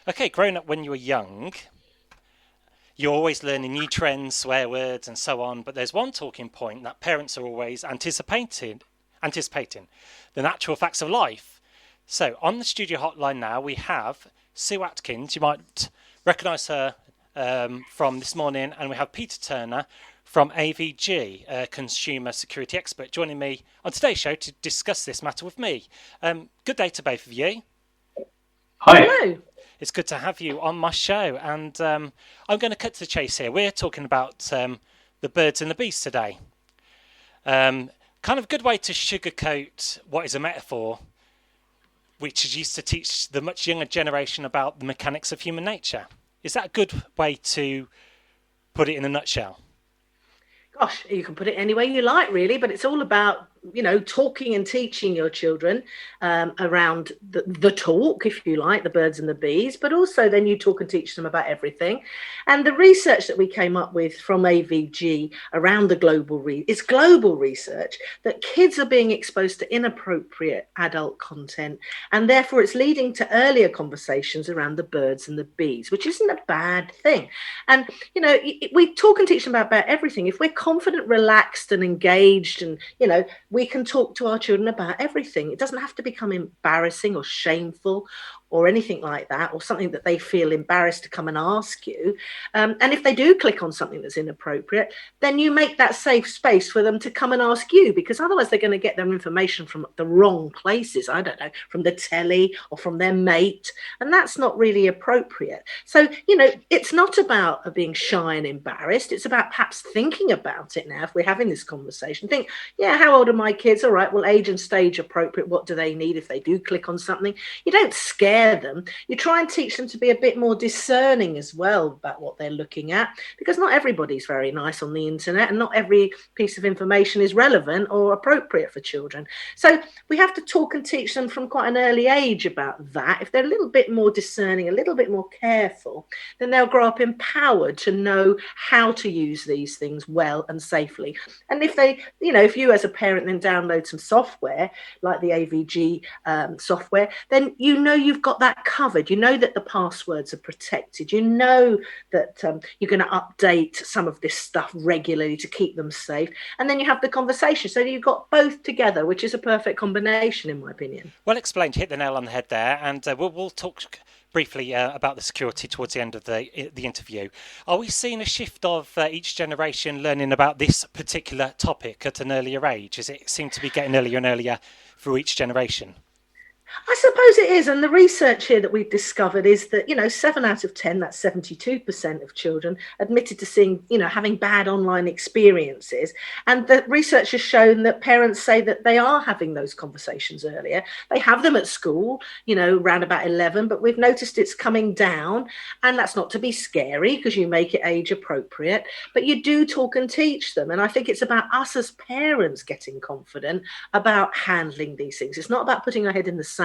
Okay, growing up when you were young, you're always learning new trends, swear words, and so on. But there's one talking point that parents are always anticipating the natural facts of life. So on the studio hotline now, we have Sue Atkins. You might recognise her from this morning, and we have Peter Turner from AVG, a consumer security expert, joining me on today's show to discuss this matter with me. Good day to both of you. Hi. Hello. It's good to have you on my show, and I'm going to cut to the chase here. We're talking about the birds and the bees today. Kind of a good way to sugarcoat what is a metaphor, which is used to teach the much younger generation about the mechanics of human nature. Is that a good way to put it in a nutshell? Gosh, you can put it any way you like, really, but it's all about, talking and teaching your children around the talk, if you like, the birds and the bees, but also then you talk and teach them about everything. And the research that we came up with from AVG around the it's global research that kids are being exposed to inappropriate adult content, and therefore it's leading to earlier conversations around the birds and the bees, which isn't a bad thing. And we talk and teach them about everything. If we're confident, relaxed, and engaged, and we can talk to our children about everything. It doesn't have to become embarrassing or shameful or anything like that, or something that they feel embarrassed to come and ask you. And if they do click on something that's inappropriate, then you make that safe space for them to come and ask you, because otherwise they're going to get their information from the wrong places. I don't know, from the telly or from their mate, and that's not really appropriate. So, it's not about being shy and embarrassed. It's about perhaps thinking about it now. If we're having this conversation, think, yeah, how old are my kids? All right, well, age and stage appropriate. What do they need if they do click on something? You don't scare them. You try and teach them to be a bit more discerning as well about what they're looking at, because not everybody's very nice on the internet, and not every piece of information is relevant or appropriate for children. So we have to talk and teach them from quite an early age about that. If they're a little bit more discerning, a little bit more careful, then they'll grow up empowered to know how to use these things well and safely. And if you as a parent then download some software like the AVG software, then you've got that covered. You know that the passwords are protected. You know that you're going to update some of this stuff regularly to keep them safe. And then you have the conversation. So you've got both together, which is a perfect combination, in my opinion. Well explained, you hit the nail on the head there, and we'll talk briefly about the security towards the end of the interview. Are we seeing a shift of each generation learning about this particular topic at an earlier age? Does it seem to be getting earlier and earlier through each generation? I suppose it is. And the research here that we've discovered is that, 7 out of 10, that's 72% of children, admitted to seeing, having bad online experiences. And the research has shown that parents say that they are having those conversations earlier. They have them at school, around about 11, but we've noticed it's coming down. And that's not to be scary, because you make it age appropriate, but you do talk and teach them. And I think it's about us as parents getting confident about handling these things. It's not about putting our head in the sand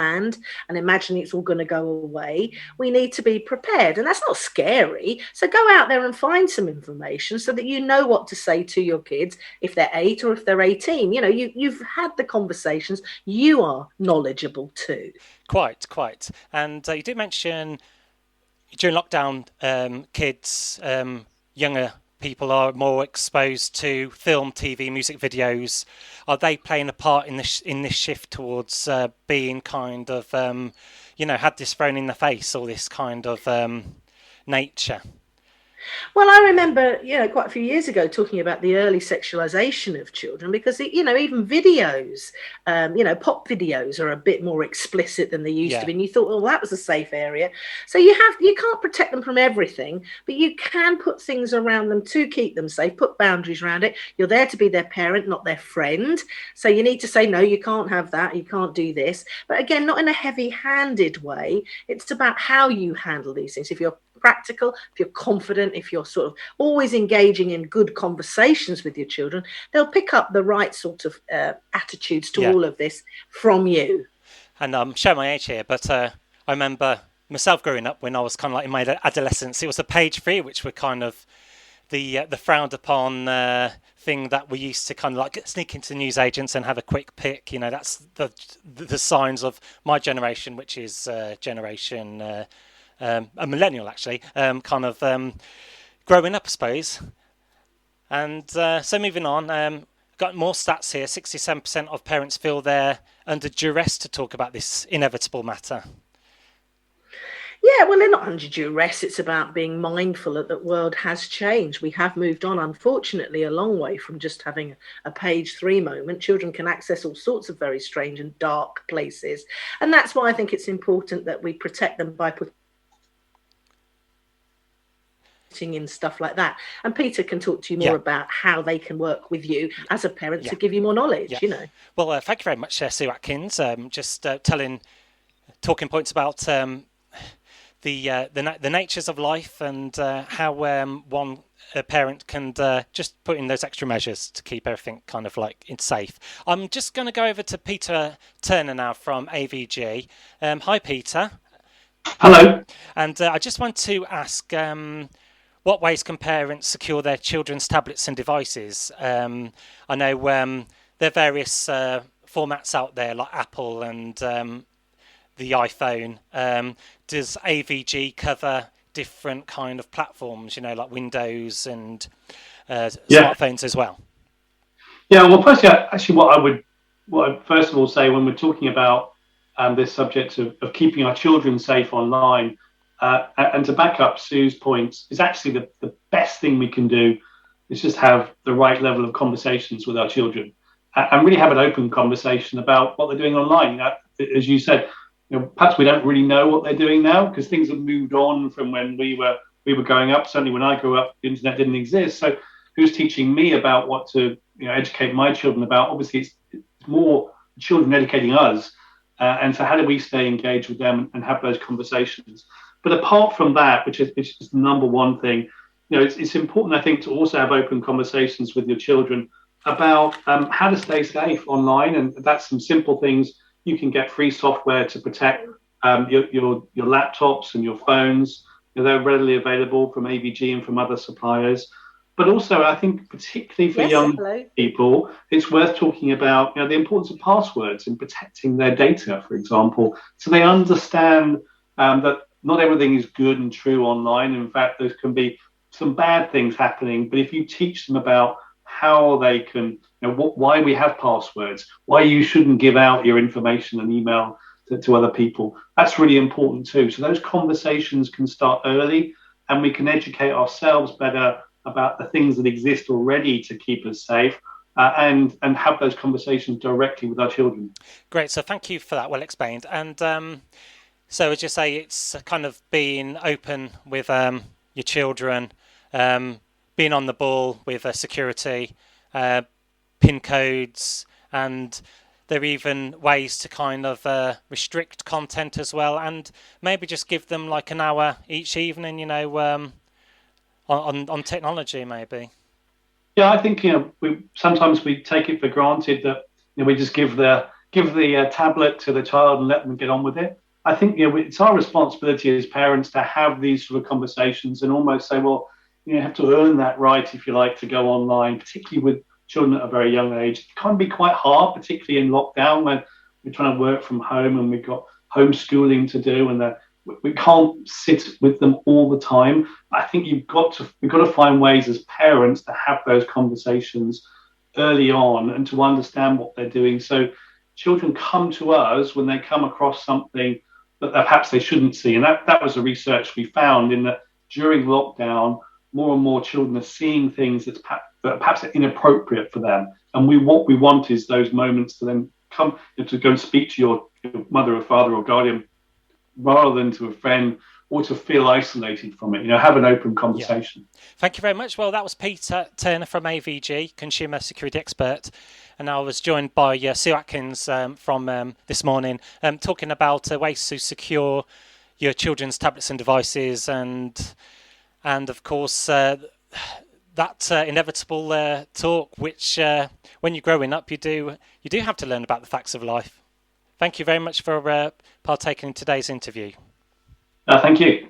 and imagining it's all going to go away. We need to be prepared, and that's not scary. So go out there and find some information so that you know what to say to your kids if they're 8 or if they're 18. You've had the conversations. You are knowledgeable too. Quite. And you did mention during lockdown, kids, younger people are more exposed to film, TV, music videos. Are they playing a part in this shift towards being kind of, had this thrown in the face, or this kind of nature? Well, I remember, quite a few years ago talking about the early sexualization of children, because, even videos, pop videos are a bit more explicit than they used to be. And you thought, well, that was a safe area. So you can't protect them from everything, but you can put things around them to keep them safe, put boundaries around it. You're there to be their parent, not their friend. So you need to say, no, you can't have that. You can't do this. But again, not in a heavy-handed way. It's about how you handle these things. If you're practical, if you're confident, if you're sort of always engaging in good conversations with your children, they'll pick up the right sort of attitudes to all of this from you. And I'm showing my age here, but I remember myself growing up when I was kind of like in my adolescence. It was a page 3, which were kind of the frowned upon thing that we used to kind of like sneak into newsagents and have a quick pick. That's the signs of my generation, which is generation a millennial actually, kind of growing up, I suppose. And so moving on, got more stats here. 67% of parents feel they're under duress to talk about this inevitable matter. Yeah, well, they're not under duress. It's about being mindful that the world has changed. We have moved on, unfortunately, a long way from just having a page 3 moment. Children can access all sorts of very strange and dark places. And that's why I think it's important that we protect them by putting in stuff like that. And Peter can talk to you more about how they can work with you as a parent to give you more knowledge, you know. Well, thank you very much, Sue Atkins. Just talking points about the natures of life and how one parent can just put in those extra measures to keep everything kind of like safe. I'm just going to go over to Peter Turner now from AVG. Hi, Peter. Hello. And I just want to ask, what ways can parents secure their children's tablets and devices? I know there are various formats out there like Apple and the iPhone. Does AVG cover different kind of platforms, you know, like Windows and smartphones as well? Yeah, well, firstly, actually, what I'd first of all say when we're talking about this subject of keeping our children safe online, and to back up Sue's points, is actually the best thing we can do is just have the right level of conversations with our children and really have an open conversation about what they're doing online. As you said, you know, perhaps we don't really know what they're doing now because things have moved on from when we were growing up. Certainly when I grew up, the internet didn't exist. So who's teaching me about what to educate my children about? Obviously, it's more children educating us. And so how do we stay engaged with them and have those conversations? But apart from that, which is the number one thing, you know, it's important, I think, to also have open conversations with your children about how to stay safe online. And that's some simple things. You can get free software to protect your laptops and your phones. You know, they're readily available from AVG and from other suppliers. But also, I think particularly for young people, it's worth talking about, you know, the importance of passwords and protecting their data, for example, so they understand that not everything is good and true online. In fact, there can be some bad things happening. But if you teach them about how they can, you know, why we have passwords, why you shouldn't give out your information and email to other people, that's really important too. So those conversations can start early, and we can educate ourselves better about the things that exist already to keep us safe, and have those conversations directly with our children. Great. So thank you for that. Well explained. And so as you say, it's kind of being open with your children, being on the ball with security, PIN codes, and there are even ways to kind of restrict content as well, and maybe just give them like an hour each evening, you know, on technology maybe. Yeah, I think, you know, sometimes we take it for granted that, you know, we just give the tablet to the child and let them get on with it. I think, you know, it's our responsibility as parents to have these sort of conversations and almost say, well, you have to earn that right, if you like, to go online, particularly with children at a very young age. It can be quite hard, particularly in lockdown when we're trying to work from home and we've got homeschooling to do, and we can't sit with them all the time. I think we've got to find ways as parents to have those conversations early on and to understand what they're doing. So children come to us when they come across something that perhaps they shouldn't see. And that was the research we found, in that during lockdown, more and more children are seeing things that perhaps are inappropriate for them. And what we want is those moments to then come, you know, to go and speak to your mother or father or guardian rather than to a friend, or to feel isolated from it. You know, have an open conversation. Yeah. Thank you very much. Well, that was Peter Turner from AVG, Consumer Security Expert. And I was joined by Sue Atkins from this morning, talking about ways to secure your children's tablets and devices, and of course that inevitable talk, which when you're growing up, you do have to learn about the facts of life. Thank you very much for partaking in today's interview. Thank you.